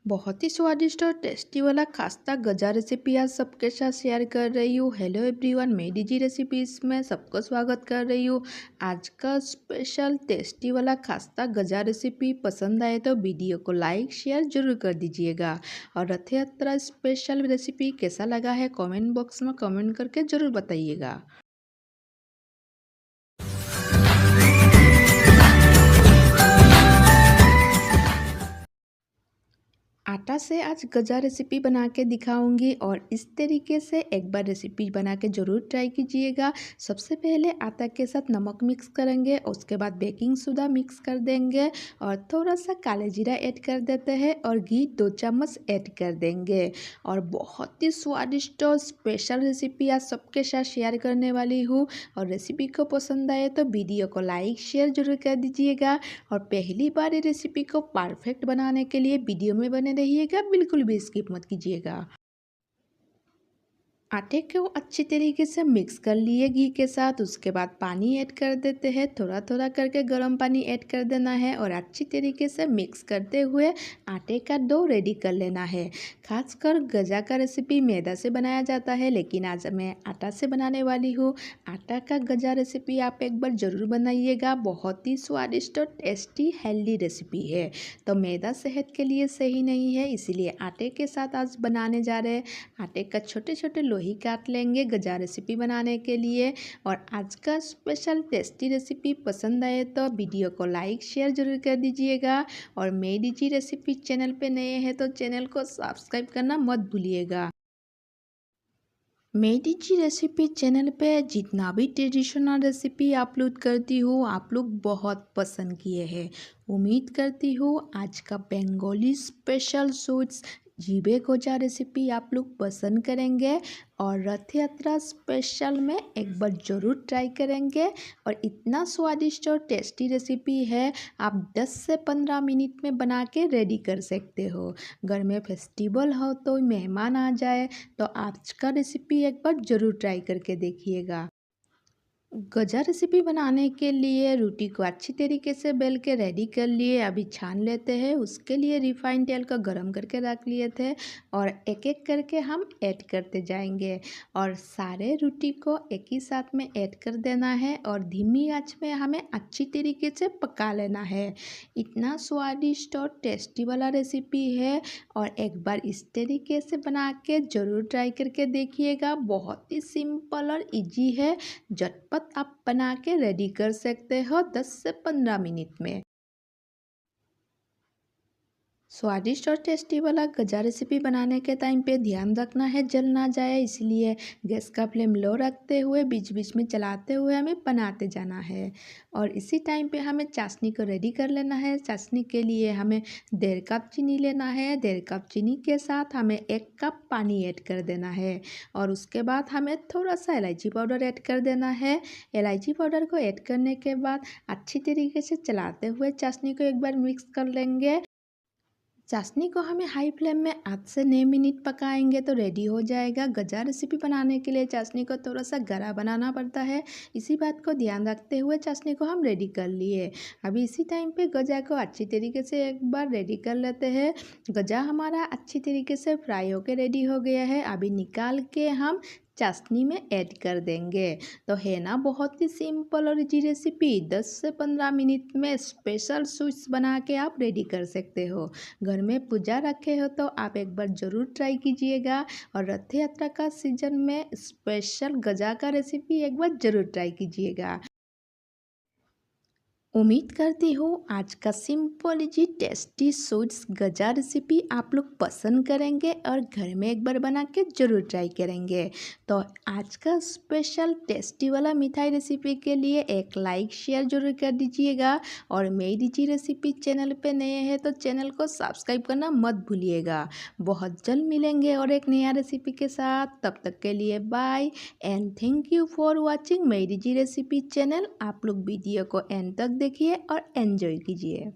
बहुत ही स्वादिष्ट और टेस्टी वाला खास्ता गजा रेसिपी आज सबके साथ शेयर कर रही हूँ। हेलो एवरीवन, मैं डीजी रेसिपीज में सबको स्वागत कर रही हूँ। आज का स्पेशल टेस्टी वाला खास्ता गजा रेसिपी पसंद आए तो वीडियो को लाइक शेयर जरूर कर दीजिएगा। और रथ यात्रा स्पेशल रेसिपी कैसा लगा है कमेंट बॉक्स में कमेंट करके ज़रूर बताइएगा। आटा से आज गजा रेसिपी बना के दिखाऊंगी और इस तरीके से एक बार रेसिपी बना के ज़रूर ट्राई कीजिएगा। सबसे पहले आटा के साथ नमक मिक्स करेंगे, उसके बाद बेकिंग सोडा मिक्स कर देंगे और थोड़ा सा काले जीरा ऐड कर देते हैं और घी 2 चम्मच ऐड कर देंगे। और बहुत ही स्वादिष्ट और स्पेशल रेसिपी आज सबके साथ शेयर करने वाली हूँ। और रेसिपी को पसंद आए तो वीडियो को लाइक शेयर जरूर कर दीजिएगा। और पहली बार ये रेसिपी को परफेक्ट बनाने के लिए वीडियो में बने रहिएगा, बिल्कुल भी स्किप मत कीजिएगा। आटे को अच्छी तरीके से मिक्स कर लिए घी के साथ। उसके बाद पानी ऐड कर देते हैं, थोड़ा थोड़ा करके गर्म पानी ऐड कर देना है और अच्छी तरीके से मिक्स करते हुए आटे का डो रेडी कर लेना है। खासकर गजा का रेसिपी मैदा से बनाया जाता है, लेकिन आज मैं आटा से बनाने वाली हूँ। आटा का गजा रेसिपी आप एक बार ज़रूर बनाइएगा, बहुत ही स्वादिष्ट और टेस्टी हेल्दी रेसिपी है। तो मैदा सेहत के लिए सही नहीं है, इसीलिए आटे के साथ आज बनाने जा रहे हैं। आटे का छोटे छोटे लोही काट लेंगे गजा रेसिपी बनाने के लिए। और आज का स्पेशल टेस्टी रेसिपी पसंद आए तो वीडियो को लाइक शेयर जरूर कर दीजिएगा। और मेरी डीजी रेसिपी चैनल पे नए हैं तो चैनल को सब्सक्राइब करना मत भूलिएगा। मैं डीजी रेसिपी चैनल पे जितना भी ट्रेडिशनल रेसिपी अपलोड करती हूँ आप लोग बहुत पसंद किए हैं। उम्मीद करती हूँ आज का बंगाली स्पेशल स्वीट्स जीबे गजा रेसिपी आप लोग पसंद करेंगे और रथ यात्रा स्पेशल में एक बार ज़रूर ट्राई करेंगे। और इतना स्वादिष्ट और टेस्टी रेसिपी है, आप 10 से 15 मिनट में बना के रेडी कर सकते हो। घर में फेस्टिवल हो तो मेहमान आ जाए तो आज का रेसिपी एक बार ज़रूर ट्राई करके देखिएगा। गजा रेसिपी बनाने के लिए रोटी को अच्छी तरीके से बेल के रेडी कर लिए, अभी छान लेते हैं। उसके लिए रिफाइंड तेल को गरम करके रख लिए थे और एक एक करके हम ऐड करते जाएंगे। और सारे रोटी को एक ही साथ में ऐड कर देना है और धीमी आंच में हमें अच्छी तरीके से पका लेना है। इतना स्वादिष्ट और टेस्टी वाला रेसिपी है और एक बार इस तरीके से बना के ज़रूर ट्राई करके देखिएगा। बहुत ही सिंपल और इजी है, झटपट आप बना के रेडी कर सकते हो 10 से 15 मिनट में। स्वादिष्ट और टेस्टी वाला गजा रेसिपी बनाने के टाइम पे ध्यान रखना है जल ना जाए, इसलिए गैस का फ्लेम लो रखते हुए बीच बीच में चलाते हुए हमें बनाते जाना है। और इसी टाइम पे हमें चाशनी को रेडी कर लेना है। चाशनी के लिए हमें 1.5 कप चीनी लेना है। 1.5 कप चीनी के साथ हमें 1 कप पानी ऐड कर देना है। और उसके बाद हमें थोड़ा सा इलायची पाउडर ऐड कर देना है। इलायची पाउडर को ऐड करने के बाद अच्छी तरीके से चलाते हुए चाशनी को एक बार मिक्स कर लेंगे। चाशनी को हमें हाई फ्लेम में 8 से 9 मिनट पकाएंगे तो रेडी हो जाएगा। गजा रेसिपी बनाने के लिए चाशनी को थोड़ा सा गाढ़ा बनाना पड़ता है, इसी बात को ध्यान रखते हुए चाशनी को हम रेडी कर लिए। अभी इसी टाइम पे गजा को अच्छी तरीके से एक बार रेडी कर लेते हैं। गजा हमारा अच्छी तरीके से फ्राई होकर रेडी हो गया है, अभी निकाल के हम चाशनी में ऐड कर देंगे। तो है ना बहुत ही सिंपल और इजी रेसिपी, 10 से 15 मिनट में स्पेशल स्वीट्स बना के आप रेडी कर सकते हो। घर में पूजा रखे हो तो आप एक बार ज़रूर ट्राई कीजिएगा। और रथ यात्रा का सीजन में स्पेशल गजा का रेसिपी एक बार ज़रूर ट्राई कीजिएगा। उम्मीद करती हूँ आज का सिंपल इजी टेस्टी स्वीट्स गजा रेसिपी आप लोग पसंद करेंगे और घर में एक बार बना के ज़रूर ट्राई करेंगे। तो आज का स्पेशल टेस्टी वाला मिठाई रेसिपी के लिए एक लाइक शेयर जरूर कर दीजिएगा। और मेरी डीजी रेसिपी चैनल पे नए हैं तो चैनल को सब्सक्राइब करना मत भूलिएगा। बहुत जल्द मिलेंगे और एक नया रेसिपी के साथ, तब तक के लिए bye and thank you for watching मेरी डीजी रेसिपी चैनल। आप लोग वीडियो को एंड तक देखिए और एंजॉय कीजिए।